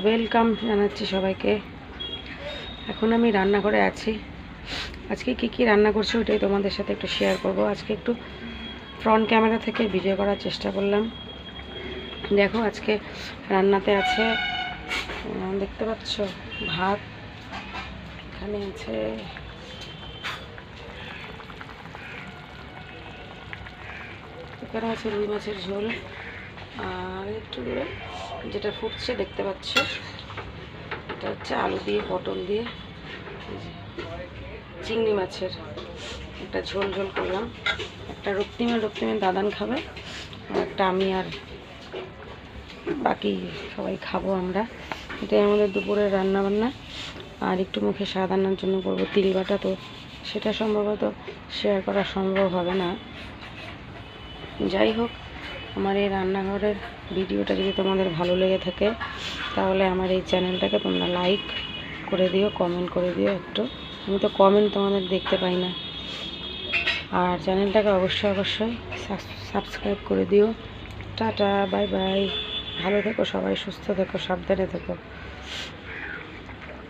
Welcome জানাচ্ছি সবাইকে। এখন আমি রান্নাঘরে আছি। আজকে কি রান্না করছি ওইটাই তোমাদের সাথে একটু শেয়ার করব। আজকে একটু ফ্রন্ট ক্যামেরা থেকে ভিডিও করার চেষ্টা করলাম। দেখো আজকে রান্নাতে আছে, দেখতে পাচ্ছ, ভাত, এখানে আছে রুই মাছের ঝোল, আর একটু দূরে যেটা ফুটছে দেখতে পাচ্ছ এটা হচ্ছে আলু দিয়ে পটল দিয়ে চিংড়ি মাছের একটা ঝোল করলাম। একটা রক্তিমের দাদান খাবে, আর একটা আমি আর বাকি সবাই খাবো আমরা। এটাই আমাদের দুপুরের রান্নাবান্না। আর একটু মুখে স্বাদ আনার জন্য করবো তিল বাটা, তো সেটা সম্ভবত শেয়ার করা সম্ভব হবে না। যাই হোক, আমার এই রান্নাঘরের ভিডিওটা যদি তোমাদের ভালো লেগে থাকে তাহলে আমার এই চ্যানেলটাকে তোমরা লাইক করে দিও, কমেন্ট করে দিও একটু। আমি তো কমেন্ট তোমাদের দেখতে পাই না। আর চ্যানেলটাকে অবশ্যই সাবস্ক্রাইব করে দিও। টাটা, বাই বাই, ভালো থেকো সবাই, সুস্থ থেকো, সাবধানে থেকো।